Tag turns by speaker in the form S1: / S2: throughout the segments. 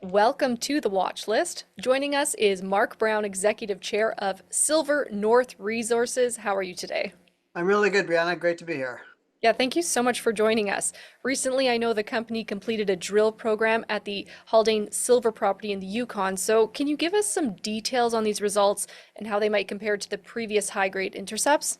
S1: Welcome to the watch list. Joining us is Mark Brown, Executive Chair of Silver North Resources. How are you today?
S2: I'm really good, Brianna. Great to be here.
S1: Yeah, thank you so much for joining us. Recently, I know the company completed a drill program at the Haldane Silver property in the Yukon. So, can you give us some details on these results and how they might compare to the previous high-grade intercepts?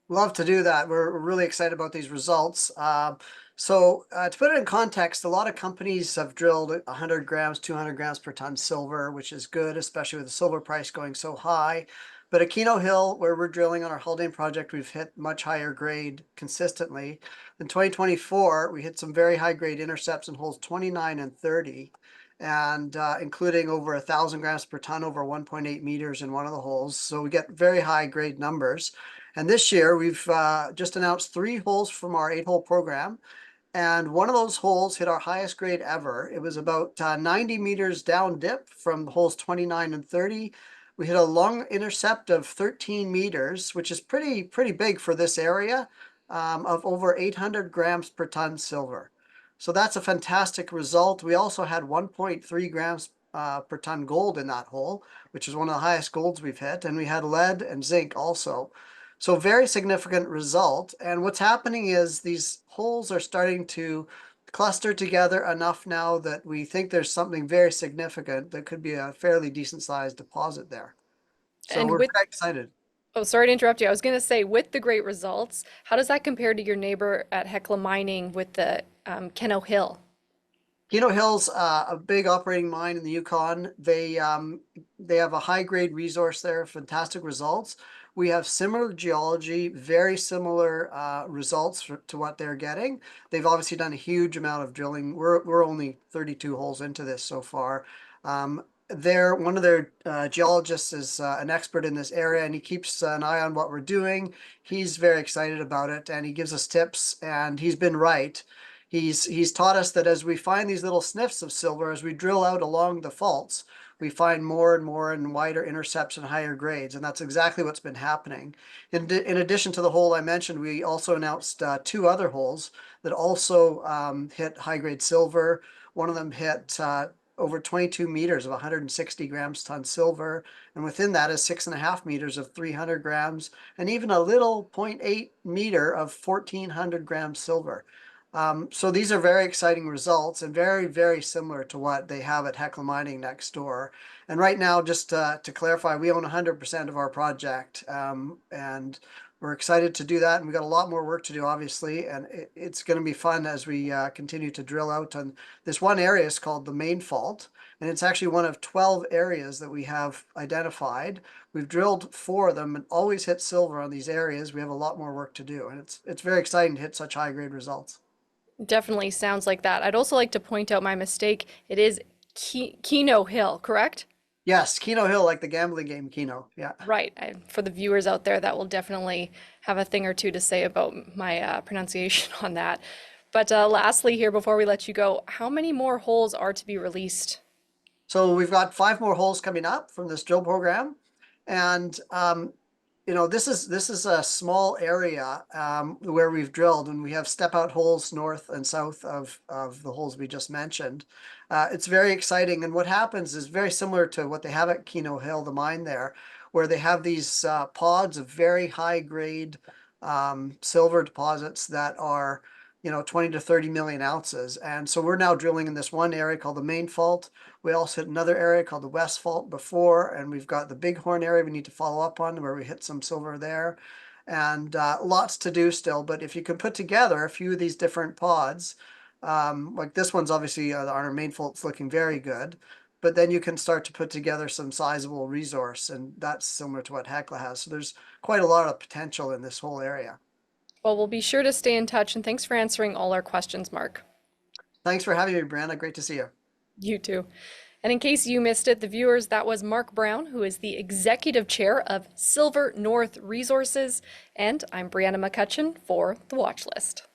S2: Love to do that. We're really excited about these results. To put it in context, a lot of companies have drilled 100 grams, 200 grams per ton silver, which is good, especially with the silver price going so high. But at Keno Hill, where we're drilling on our Haldane project, we've hit much higher grade consistently. In 2024, we hit some very high grade intercepts in holes 29 and 30, and including over 1,000 grams per ton over 1.8 meters in one of the holes. So we get very high grade numbers. And this year, we've just announced 3 holes from our 8-hole program. And one of those holes hit our highest grade ever. It was about 90 meters down dip from holes 29 and 30. We hit a long intercept of 13 meters, which is pretty big for this area, of over 800 grams per ton silver. So that's a fantastic result. We also had 1.3 grams per ton gold in that hole, which is one of the highest golds we've hit. And we had lead and zinc also. So very significant result. And what's happening is these holes are starting to cluster together enough now that we think there's something very significant that could be a fairly decent sized deposit there. So
S1: And
S2: we're
S1: with,
S2: very excited.
S1: oh, sorry to interrupt you. I was going to say, with the great results, how does that compare to your neighbor at Hecla Mining with the Keno Hill?
S2: Keno Hill's a big operating mine in the Yukon. They have a high grade resource there, fantastic results. We have similar geology, very similar results to what they're getting. They've obviously done a huge amount of drilling. We're only 32 holes into this so far. One of their geologists is an expert in this area, and he keeps an eye on what we're doing. He's very excited about it, and he gives us tips, and he's been right. He's taught us that as we find these little sniffs of silver, as we drill out along the faults, we find more and more and wider intercepts and higher grades, and that's exactly what's been happening. In addition to the hole I mentioned, we also announced 2 other holes that also hit high-grade silver. One of them hit over 22 meters of 160 grams ton silver, and within that is 6.5 meters of 300 grams, and even a little 0.8 meter of 1,400 grams silver. So these are very exciting results and very similar to what they have at Hecla Mining next door. And right now, just to clarify, we own 100% of our project, and we're excited to do that. And we've got a lot more work to do, obviously, and it's going to be fun as we continue to drill out. And this one area is called the Main Fault, and it's actually one of 12 areas that we have identified. We've drilled 4 of them and always hit silver on these areas. We have a lot more work to do, and it's very exciting to hit such high grade results.
S1: Definitely sounds like that. I'd also like to point out my mistake. It is Keno Hill, correct?
S2: Yes, Keno Hill, like the gambling game Keno. Yeah.
S1: Right. For the viewers out there, that will definitely have a thing or two to say about my pronunciation on that. But lastly, here before we let you go, how many more holes are to be released?
S2: So we've got 5 more holes coming up from this drill program, and this is a small area where we've drilled, and we have step out holes north and south of the holes we just mentioned. It's very exciting, and what happens is very similar to what they have at Keno Hill, the mine there, where they have these pods of very high grade silver deposits that are 20 to 30 million ounces. And so we're now drilling in this one area called the Main Fault. We also hit another area called the West Fault before, and we've got the Bighorn area we need to follow up on where we hit some silver there. And lots to do still, but if you can put together a few of these different pods, like this one's obviously on our Main Fault's looking very good, but then you can start to put together some sizable resource, and that's similar to what Hecla has. So there's quite a lot of potential in this whole area.
S1: Well, we'll be sure to stay in touch, and thanks for answering all our questions, Mark.
S2: Thanks for having me, Brianna. Great to see you.
S1: You too. And in case you missed it, the viewers, that was Mark Brown, who is the Executive Chair of Silver North Resources, and I'm Brianna McCutcheon for The Watch List.